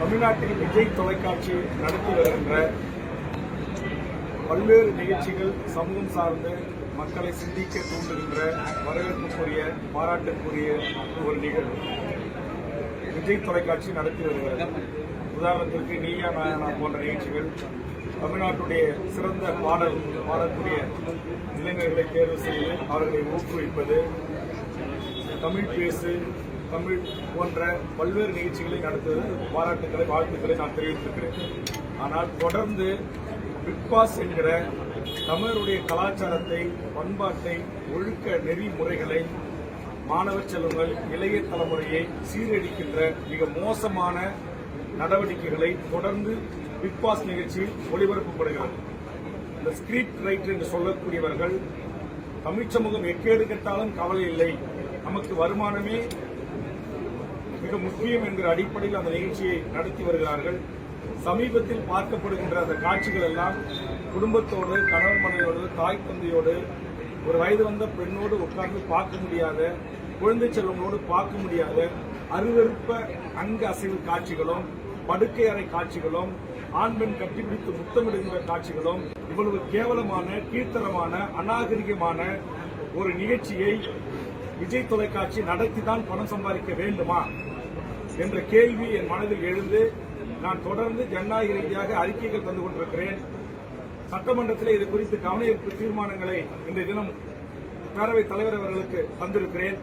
தமிழ்நாட்டில் விஜய் தொலைக்காட்சி நடத்தி வருகின்ற பல்வேறு நிகழ்ச்சிகள் சமூகம் சார்ந்து மக்களை சிந்திக்க தூண்டுகின்ற வரவேற்புக்குரிய பாராட்டுக்குரிய ஒரு நிகழ்வு விஜய் தொலைக்காட்சி நடத்தி வருகிறது. உதாரணத்திற்கு நீயா நாயனா போன்ற நிகழ்ச்சிகள் தமிழ்நாட்டுடைய சிறந்த பாடக்கூடிய இளைஞர்களை தேர்வு செய்து அவர்களை ஊக்குவிப்பது, தமிழ் பேசு தமிழ் போன்ற பல்வேறு நிகழ்ச்சிகளை நடத்துவது பாராட்டுக்களை வாழ்த்துக்களை நான் தெரிவித்திருக்கிறேன். ஆனால் தொடர்ந்து பிக்பாஸ் என்கிற தமிழருடைய கலாச்சாரத்தை, பண்பாட்டை, ஒழுக்க நெறிமுறைகளை, மாணவர் செல்வங்கள், இளைய தலைமுறையை சீரழிக்கின்ற மிக மோசமான நடவடிக்கைகளை தொடர்ந்து பிக்பாஸ் நிகழ்ச்சியில் ஒளிபரப்பப்படுகிறது. இந்த ஸ்கிரிப்ட் ரைட்டர் என்று சொல்லக்கூடியவர்கள் தமிழ் சமூகம் எக்கேடு கெட்டாலும் கவலை இல்லை, நமக்கு வருமானமே மிக முக்கியம் என்கிற அடிப்படையில் அந்த நிகழ்ச்சியை நடத்தி வருகிறார்கள். சமீபத்தில் பார்க்கப்படுகின்ற அந்த காட்சிகள் எல்லாம் குடும்பத்தோடு, கணவன் மனைவியோடு, தாய் தந்தையோடு, ஒரு வயது வந்த பெண்ணோடு உட்கார்ந்து பார்க்க முடியாத, குழந்தை செல்வங்களோடு பார்க்க முடியாத அருவருப்ப அங்க அசைவு காட்சிகளும், படுக்கை அறை காட்சிகளும், ஆண் பெண் கட்டிப்பிடித்து முத்தமிடுகின்ற காட்சிகளும், இவ்வளவு கேவலமான, கீழ்த்தரமான, அநாகரிகமான ஒரு நிகழ்ச்சியை விஜய் தொலைக்காட்சி நடத்திதான் பணம் சம்பாதிக்க வேண்டுமா என்ற கேள்வி என் மனதில் எழுந்து நான் தொடர்ந்து ஜனநாயக ரீதியாக அறிக்கைகள் தந்து கொண்டிருக்கிறேன். சட்டமன்றத்தில் இது குறித்து கவன ஈர்ப்பு தீர்மானங்களை இன்றைய தினம் பேரவைத் தலைவர் அவர்களுக்கு தந்திருக்கிறேன்.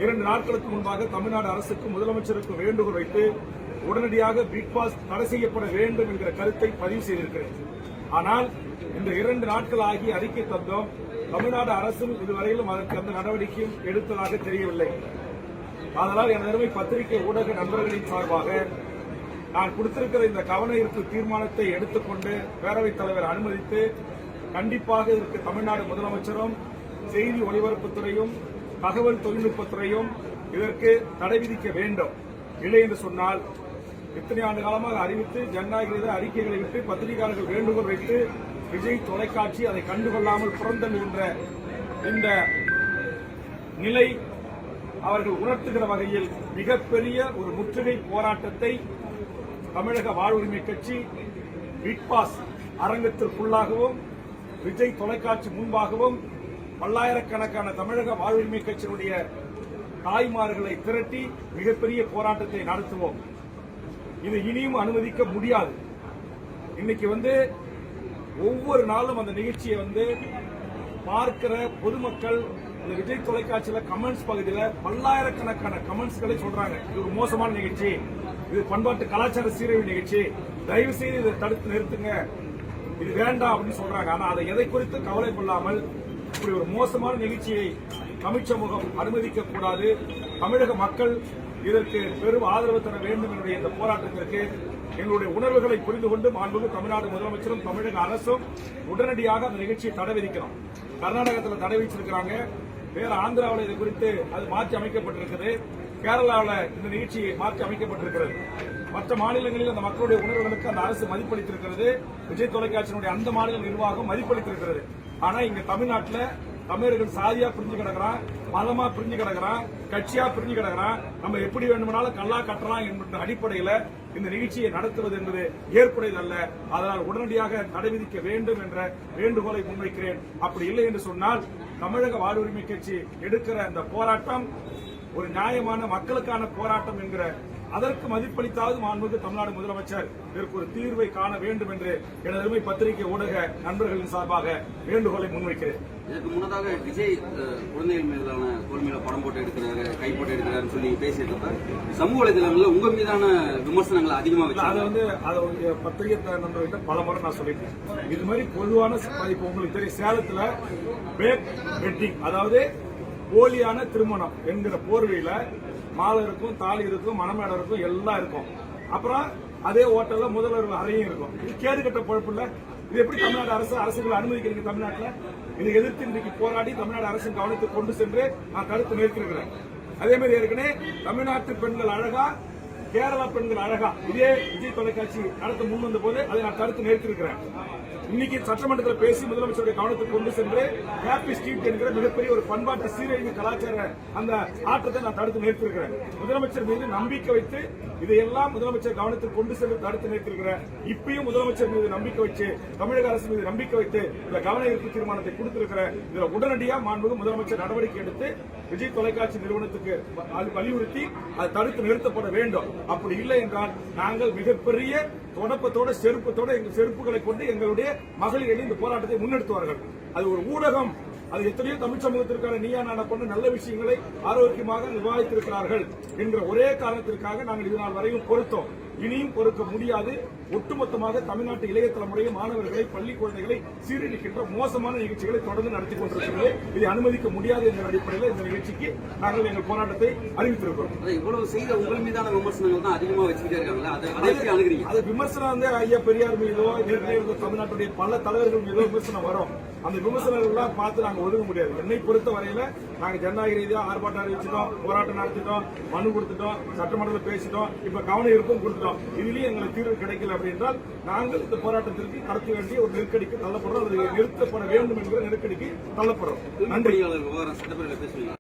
2 நாட்களுக்கு முன்பாக தமிழ்நாடு அரசுக்கு முதலமைச்சருக்கு வேண்டுகோள் வைத்து உடனடியாக பிக்பாஸ் தடை செய்யப்பட வேண்டும் என்கிற கருத்தை பதிவு செய்திருக்கிறேன். ஆனால் இந்த 2 நாட்கள் ஆகி அறிக்கை தந்தோம். தமிழ்நாடு அரசும் இதுவரையிலும் அதற்கு அந்த நடவடிக்கையும் எடுத்ததாக தெரியவில்லை. அதனால் எனது அருமை பத்திரிகை ஊடக நண்பர்களின் சார்பாக நான் கொடுத்திருக்கிற இந்த கவன ஈர்ப்பு தீர்மானத்தை எடுத்துக்கொண்டு பேரவைத் தலைவர் அனுமதித்து கண்டிப்பாக இதற்கு தமிழ்நாடு முதலமைச்சரும், செய்தி ஒலிபரப்புத்துறையும், தகவல் தொழில்நுட்பத்துறையும் இதற்கு தடை விதிக்க வேண்டும். இல்லை என்று சொன்னால் இத்தனை ஆண்டு காலமாக அறிவித்து ஜனநாயக அறிக்கைகளை விட்டு பத்திரிகையாளர்கள் வேண்டுகோள் வைத்து விஜய் தொலைக்காட்சி அதை கண்டுகொள்ளாமல் புறந்தள்ளுகின்ற இந்த நிலை அவர்கள் உணர்த்துகிற வகையில் மிகப்பெரிய ஒரு முற்றுகை போராட்டத்தை தமிழக வாழ்வுரிமை கட்சி பிக்பாஸ் அரங்கத்திற்குள்ளாகவும், விஜய் தொலைக்காட்சி முன்பாகவும் பல்லாயிரக்கணக்கான தமிழக வாழ்வுரிமை கட்சியினுடைய தாய்மார்களை திரட்டி மிகப்பெரிய போராட்டத்தை நடத்துவோம். இது இனியும் அனுமதிக்க முடியாது. இன்னைக்கு ஒவ்வொரு நாளும் அந்த நிகழ்ச்சியை பார்க்கிற பொதுமக்கள் இந்த விஜய் தொலைக்காட்சியில கமெண்ட்ஸ் பகுதியில் பல்லாயிரக்கணக்கான கமெண்ட்ஸ்களை சொல்றாங்க. இது ஒரு மோசமான நிகழ்ச்சி, இது பண்பாட்டு கலாச்சார சீரழிவு நிகழ்ச்சி, தயவு செய்து இதை தடுத்து நிறுத்துங்க, இது வேண்டாம் அப்படின்னு சொல்றாங்க. ஆனா அதை எதை குறித்து கவலை கொள்ளாமல் இப்படி ஒரு மோசமான நிகழ்ச்சியை தமிழ் சமூகம் அனுமதிக்க கூடாது. தமிழக மக்கள் இதற்கு பெரும் ஆதரவு தர வேண்டும் என்னுடைய இந்த போராட்டத்திற்கு எங்களுடைய உணர்வுகளை புரிந்து கொண்டு மாண்புமிகு தமிழ்நாடு முதலமைச்சரும் தமிழக அரசும் உடனடியாக அந்த நிகழ்ச்சியை தடை விதிக்கணும். கர்நாடகத்தில் தடை விதிச்சிருக்கிறாங்க, வேற ஆந்திராவில் இது குறித்து அது மாற்றி அமைக்கப்பட்டிருக்கிறது, கேரளாவில் இந்த நிகழ்ச்சி மாற்றி அமைக்கப்பட்டிருக்கிறது. மற்ற மாநிலங்களில் அந்த மக்களுடைய உணர்வுகளுக்கு அந்த அரசு மதிப்பளித்திருக்கிறது, விஜய் தொலைக்காட்சியினுடைய அந்த மாநில நிர்வாகம் மதிப்பளித்திருக்கிறது. ஆனா இங்க தமிழ்நாட்டில் தமிழர்கள் சாதியா பிரிஞ்சு கிடக்கிறான், மதமா பிரிஞ்சு கிடக்கிறான், கட்சியா பிரிஞ்சு கிடக்கிறான், நம்ம எப்படி வேண்டுமானாலும் கல்லா கட்டலாம் என்ற அடிப்படையில் இந்த நிகழ்ச்சியை நடத்துவது என்பது ஏற்புடையதல்ல. அதனால் உடனடியாக தடை விதிக்க வேண்டும் என்ற வேண்டுகோளை முன்வைக்கிறேன். அப்படி இல்லை என்று சொன்னால் தமிழக வாழ்வுரிமை கட்சி எடுக்கிற அந்த போராட்டம் ஒரு நியாயமான மக்களுக்கான போராட்டம் என்கிற அதற்கு மதிப்பளித்தாவது மாண்புமிகு தமிழ்நாடு முதலமைச்சர் இதற்கு ஒரு தீர்வை காண வேண்டும் என்று எனது அருமை பத்திரிகை ஊடக நண்பர்களின் சார்பாக வேண்டுகோளை முன்வைக்கிறேன். இதற்கு முன்னதாக விஜய் குழந்தைகள் மீதான தோல் மீது படம் போட்டு எடுக்கிறாரு, கை போட்டு எடுக்கிறாருன்னு சொல்லி பேசிட்டு சமூக வலைதளங்களில் உங்க மீதான விமர்சனங்கள் அதிகமாக அதை பத்திரிகை நண்பர்கிட்ட பல முறை நான் சொல்லிட்டேன். இது மாதிரி பொதுவான இப்போ உங்களுக்கு தெரியும், சேலத்துல பேக் வெட்டிங், அதாவது போலியான திருமணம் என்கிற போர்வையில மாலை இருக்கும், தாலி இருக்கும், மணமேடை இருக்கும், எல்லாம் இருக்கும். அப்புறம் அதே ஹோட்டல்ல முதல்வர் அறையும் இருக்கும். இது கேடு கட்ட பொழப்பு இல்ல. இது எப்படி தமிழ்நாடு அரசுகளை அனுமதிக்கிறீங்க? தமிழ்நாட்டில் இதை எதிர்த்து இன்றைக்கு போராடி தமிழ்நாடு அரசின் கவனத்துக்கு கொண்டு சென்று நான் கருத்து நிறுத்திருக்கிறேன். அதே மாதிரி ஏற்கனவே தமிழ்நாட்டு பெண்கள் அழகா கேரளா பெண்கள் அழகா இதே விஜய் தொலைக்காட்சி நடத்த முன் வந்த போது அதை நான் கருத்து நிறுத்திருக்கிறேன். இன்னைக்கு சட்டமன்றத்தில் பேசி முதலமைச்சருடைய கவனத்துக்கு கொண்டு சென்று ஹாப்பி ஸ்ட்ரீட் என்கிற மிகப்பெரிய ஒரு பண்பாட்டு சீரழிவு கலாச்சார அந்த ஆட்டத்தை நான் தடுத்து நிறுத்திருக்கிறேன். முதலமைச்சர் மீது நம்பிக்கை வைத்து இதையெல்லாம் முதலமைச்சர் கவனத்துக்கு கொண்டு சென்று தடுத்து நிறுத்திருக்கிறேன். இப்பயும் முதலமைச்சர் மீது நம்பிக்கை வச்சு தமிழக அரசு மீது நம்பிக்கை வைத்து இந்த கவன ஈர்ப்பு தீர்மானத்தை கொடுத்திருக்கிறேன். இதுல உடனடியாக மாண்புமிகு முதலமைச்சர் நடவடிக்கை எடுத்து விஜய் தொலைக்காட்சி நிறுவனத்துக்கு வலியுறுத்தி அது தடுத்து நிறுத்தப்பட வேண்டும். அப்படி இல்லை என்றால் நாங்கள் மிகப்பெரிய தொடப்பத்தோட செருப்பத்தோட எங்கள் செருப்புகளை கொண்டு எங்களுடைய மகளிர் இந்த போராட்டத்தை முன்னெடுத்துவார்கள். அது ஒரு ஊடகம், அது எத்தனையோ தமிழ் சமூகத்திற்கான நீயா நானா கொண்டு நல்ல விஷயங்களை ஆரோக்கியமாக விவாதித்திருக்கிறார்கள் என்கிற ஒரே காரணத்திற்காக நாங்கள் இதனால் வரையும் பொறுத்தோம். இனியும் பொறுக்க முடியாது. ஒட்டுமொத்தமாக தமிழ்நாட்டு இளைய தலைமுறையை, மாணவர்களை, பள்ளி குழந்தைகளை சீரழிக்கின்ற மோசமான நிகழ்ச்சிகளை தொடர்ந்து நடத்தி கொண்டிருக்கிறது. இதை அனுமதிக்க முடியாது என்ற அடிப்படையில் இந்த நிகழ்ச்சிக்கு நாங்கள் எங்கள் போராட்டத்தை அறிவித்திருக்கிறோம். இவ்வளவு செய்த உங்கள் மீதான விமர்சனங்கள் தான் அதிகமா வச்சுக்கிட்டே இருக்காங்களா? அதை அணுகிறீங்க? அது விமர்சனம் வந்து ஐயா பெரியார் மீதோ தமிழ்நாட்டுடைய பல தலைவர்கள் மீதோ விமர்சனம் வரும். அந்த விமர்சனங்கள்லாம் பார்த்து நாங்கள் ஒதுங்க முடியாது. என்னை பொறுத்த வரையில நாங்கள் ஜனநாயக ரீதியாக ஆர்ப்பாட்டம் அறிவிச்சிட்டோம், போராட்டம் நடத்திட்டோம், மனு கொடுத்துட்டோம், சட்டமன்றத்தில் பேசிட்டோம், இப்ப கவன ஈர்ப்பும் கொடுத்துட்டோம். இதுலயும் எங்களுக்கு தீர்வு கிடைக்கல அப்படின்றால் நாங்கள் இந்த போராட்டத்திற்கு நடத்த வேண்டிய ஒரு நெருக்கடிக்கு தள்ளப்படுறோம். அது நிறுத்தப்பட வேண்டும் என்கிற நெருக்கடிக்கு தள்ளப்படுறோம். நன்றி. சட்டப்பேரவையில் பேசுவீங்க.